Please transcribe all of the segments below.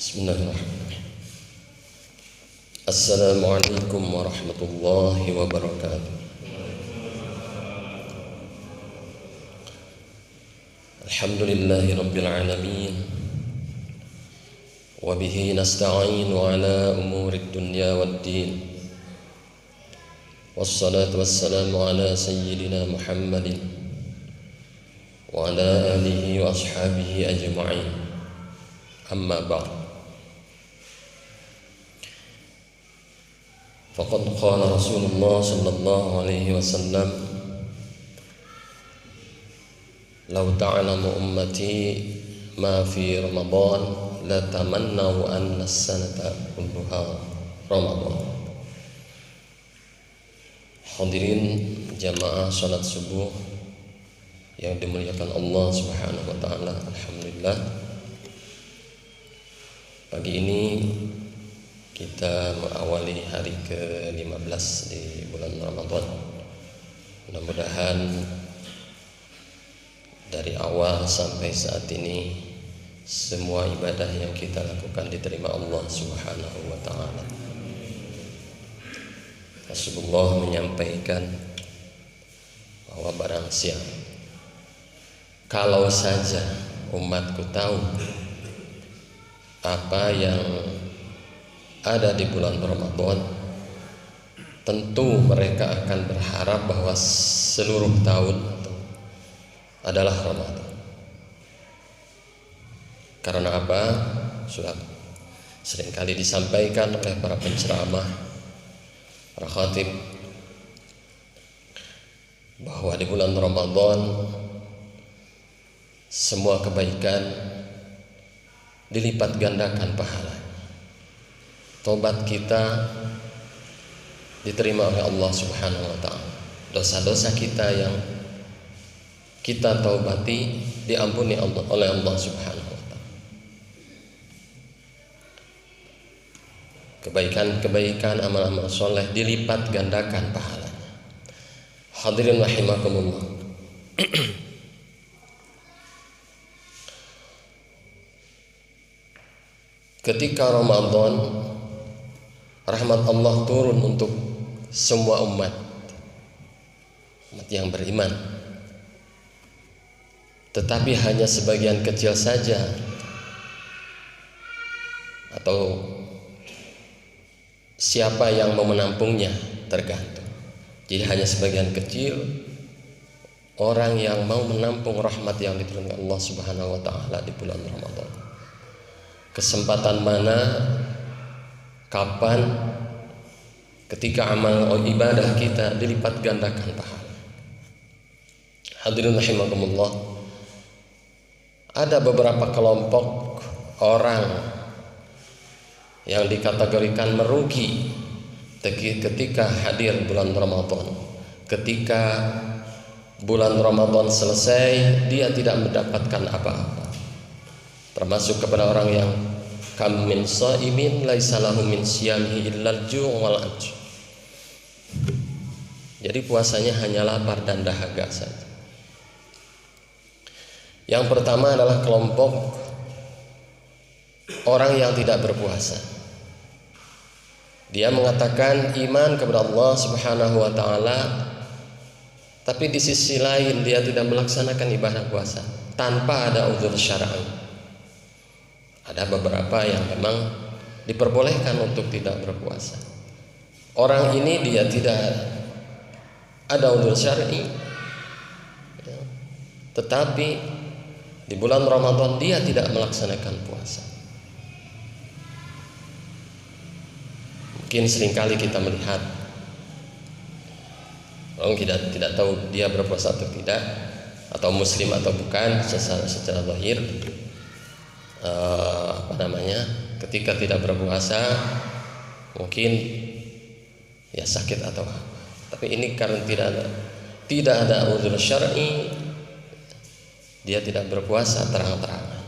Bismillahirrahmanirrahim. Assalamualaikum warahmatullahi wabarakatuh. Alhamdulillahi rabbil alamin. Wa bihi nasta'inu ala umurid dunya waddin. Wassalatu wassalamu ala sayyidina Muhammadin wa ala alihi wa ashabihi ajma'in. Amma ba'd. Faqad qala Rasulullah sallallahu alaihi wasallam, "Law ta'lamu ummati ma fi Ramadan la tamannaw anna as-sanata kulluha Ramadan." Hadirin jamaah salat subuh yang dimuliakan Allah Subhanahu wa taala, alhamdulillah. Pagi ini kita mengawali hari ke-15 di bulan Ramadan. Mudah-mudahan dari awal sampai saat ini semua ibadah yang kita lakukan diterima Allah Subhanahu wa taala. Rasulullah menyampaikan bahwa barang siapa kalau saja umatku tahu apa yang ada di bulan Ramadan, tentu mereka akan berharap bahwa seluruh tahun adalah Ramadan. Karena apa? Sudah seringkali disampaikan oleh para penceramah, para khatib, bahwa di bulan Ramadan semua kebaikan dilipat gandakan pahala. Tobat kita diterima oleh Allah Subhanahu wa taala. Dosa-dosa kita yang kita taubati diampuni oleh Allah Subhanahu wa taala. Kebaikan-kebaikan, amal-amal soleh dilipat gandakan pahalanya. Hadirin rahimakumullah. Ketika Ramadan, rahmat Allah turun untuk semua umat yang beriman, tetapi hanya sebagian kecil saja atau siapa yang mau menampungnya tergantung. Jadi hanya sebagian kecil orang yang mau menampung rahmat yang diturunkan Allah Subhanahu wa taala di bulan Ramadan. Kesempatan mana, kapan, ketika amal ibadah kita dilipat gandakan pahala. Hadirin rahimakumullah. Ada beberapa kelompok orang yang dikategorikan merugi ketika hadir bulan Ramadan. Ketika bulan Ramadan selesai, dia tidak mendapatkan apa-apa. Termasuk kepada orang yang kam min shaimin laisa lahu min siyamihi illal ju' wal 'atsh. Jadi puasanya hanya lapar dan dahaga saja. Yang pertama adalah kelompok orang yang tidak berpuasa. Dia mengatakan iman kepada Allah Subhanahu wa taala, tapi di sisi lain dia tidak melaksanakan ibadah puasa tanpa ada uzur syar'i. Ada beberapa yang memang diperbolehkan untuk tidak berpuasa. Orang ini dia tidak ada uzur syar'i, tetapi di bulan Ramadan dia tidak melaksanakan puasa. Mungkin seringkali kita melihat orang tidak tahu dia berpuasa atau tidak, atau muslim atau bukan secara zahir. Ketika tidak berpuasa mungkin ya sakit atau apa. Tapi ini karena tidak ada uzur syar'i, dia tidak berpuasa terang-terangan.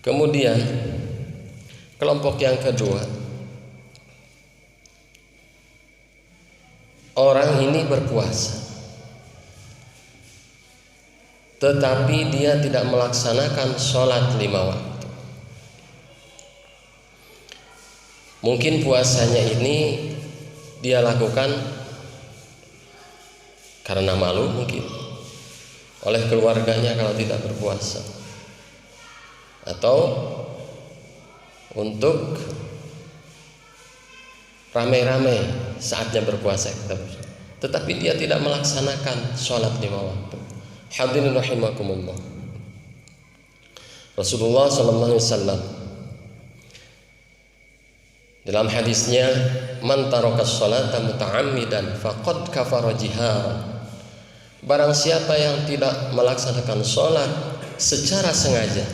Kemudian kelompok yang kedua, orang ini berpuasa tetapi dia tidak melaksanakan sholat 5 waktu. Mungkin puasanya ini dia lakukan karena malu mungkin oleh keluarganya kalau tidak berpuasa, atau untuk ramai-ramai saatnya berpuasa, tetapi dia tidak melaksanakan sholat 5 waktu. Hadirin rahimakumullah, Rasulullah SAW dalam hadisnya, man tarakas sholata muta'ammidan faqad kafara jiharan. Barang siapa yang tidak melaksanakan sholat secara sengaja,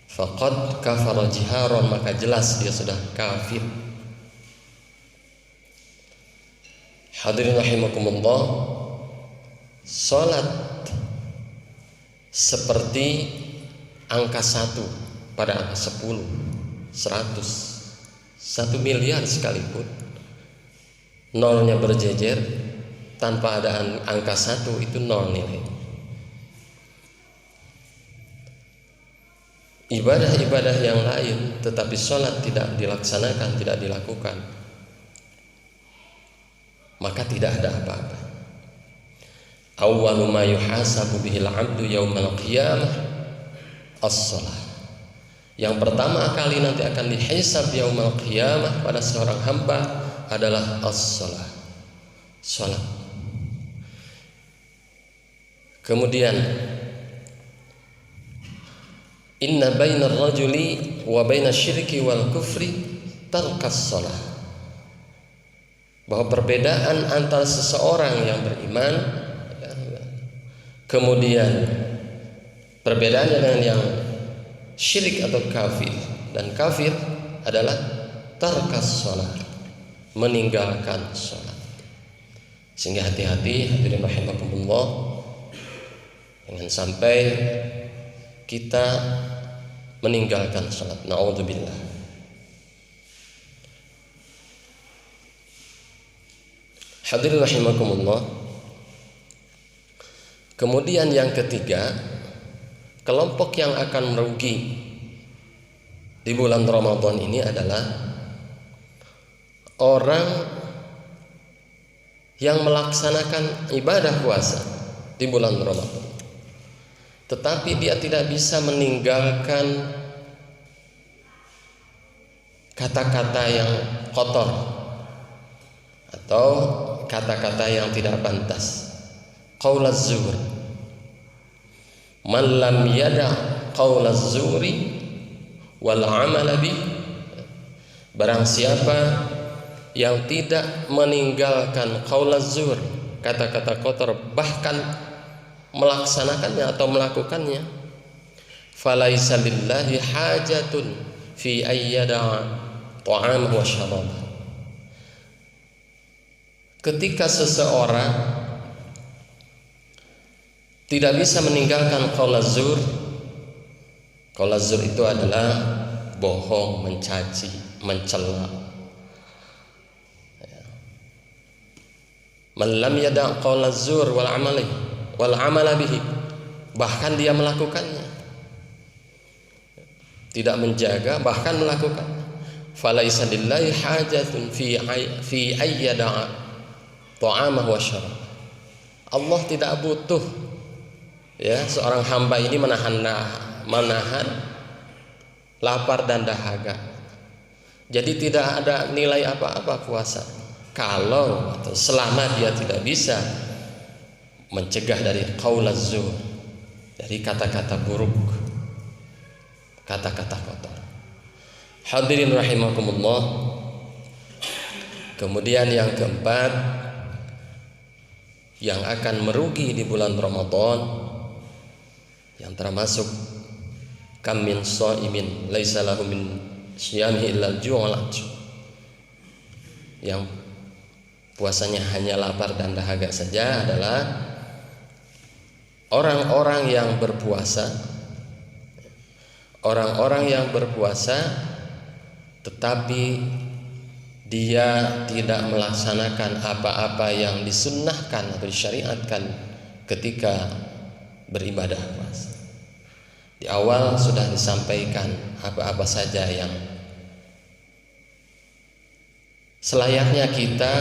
faqad kafara jiharan, maka jelas dia sudah kafir. Hadirin rahimakumullah, sholat seperti angka 1 pada angka 10, 100, 1 miliar sekalipun, nolnya berjejer tanpa ada angka 1, itu nol nilai. Ibadah-ibadah yang lain tetapi sholat tidak dilaksanakan, tidak dilakukan, maka tidak ada apa-apa. Awwalu ma yuhasabu bihil 'abdu yaumal qiyamah as-shalah. Yang pertama kali nanti akan dihisab yaumal qiyamah pada seorang hamba adalah as-shalah, salat. Kemudian inna bainar rajuli wa baiнаsyirki wal kufri tarkas shalah. Bahwa perbedaan antara seseorang yang beriman, kemudian perbedaannya dengan yang syirik atau kafir, dan kafir adalah tarkas shalah, meninggalkan shalat. Sehingga hati-hati hadirin rahimakumullah, jangan sampai kita meninggalkan salat. Na'udzubillah. Hadirin rahimakumullah. Kemudian yang ketiga, kelompok yang akan merugi di bulan Ramadan ini adalah orang yang melaksanakan ibadah puasa di bulan Ramadan, tetapi dia tidak bisa meninggalkan kata-kata yang kotor atau kata-kata yang tidak pantas. Qaulaz zur, man lam yada' qaulaz zuri wal amala bi. Barang siapa yang tidak meninggalkan qaulaz zur, kata-kata kotor, bahkan melaksanakannya atau melakukannya, falaisa lillahi hajatun fi ayyada'a ta'amahu wa syarabah. Ketika seseorang tidak bisa meninggalkan qaulaz zur, qaulaz zur itu adalah bohong, mencaci, mencela. Man lam yada' qaulaz zur wal amala bihi, bahkan dia melakukannya, tidak menjaga, bahkan melakukan. Falaisa lillahi hajatun fi ayyada'a ta'amahu wa syarab. Allah tidak butuh ya seorang hamba ini menahan lapar dan dahaga. Jadi tidak ada nilai apa-apa puasa kalau atau selama dia tidak bisa mencegah dari qaulaz zur, dari kata-kata buruk, kata-kata kotor. Hadirin rahimakumullah. Kemudian yang keempat, yang akan merugi di bulan Ramadan, yang termasuk kam min shaimin laisa lahu min siyamihi illa al-ju' yang puasanya hanya lapar dan dahaga saja, adalah orang-orang yang berpuasa, orang-orang yang berpuasa tetapi dia tidak melaksanakan apa-apa yang disunnahkan atau disyariatkan ketika beribadah puasa. Di awal sudah disampaikan apa-apa saja yang selayaknya kita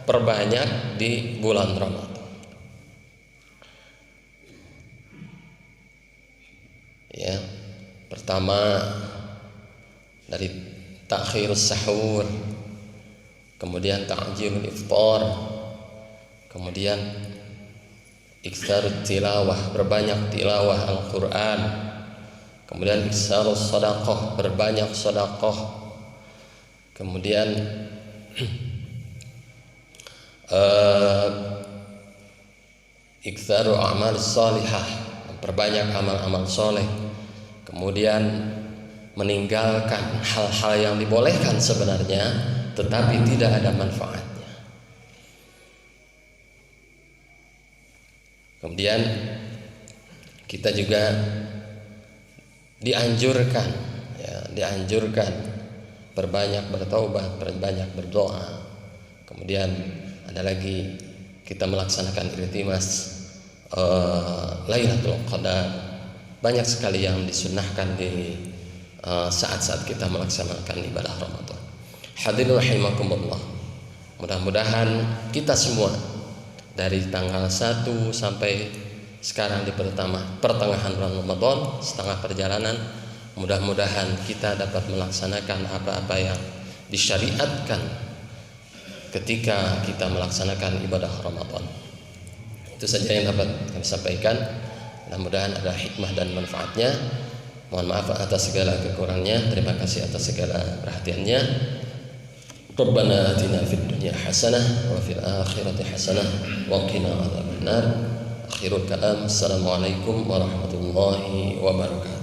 perbanyak di bulan Ramadan. Ya, pertama dari takhirus sahur, kemudian ta'jilul iftar, kemudian iktsarut tilawah, berbanyak tilawah Al-Qur'an, kemudian iktsarus shadaqah, berbanyak sedekah, kemudian iktsaru a'mal salihah, perbanyak amal-amal soleh, kemudian meninggalkan hal-hal yang dibolehkan sebenarnya tetapi tidak ada manfaatnya. Kemudian kita juga dianjurkan berbanyak bertaubat, berbanyak berdoa. Kemudian ada lagi kita melaksanakan iltimas Lailatul Qadar. Banyak sekali yang disunnahkan di saat-saat kita melaksanakan ibadah Ramadan. Hadirin rahimakumullah. Mudah-mudahan kita semua dari tanggal 1 sampai sekarang di pertengahan bulan Ramadan, setengah perjalanan, mudah-mudahan kita dapat melaksanakan apa-apa yang disyariatkan ketika kita melaksanakan ibadah Ramadan. Itu saja yang dapat kami sampaikan. Mudah-mudahan ada hikmah dan manfaatnya. Mohon maaf atas segala kekurangannya. Terima kasih atas segala perhatiannya. Rabbana atina fid dunya hasanah wa fil akhirati hasanah wa qina adzabannar. Akhirul kalam. Assalamualaikum warahmatullahi wabarakatuh.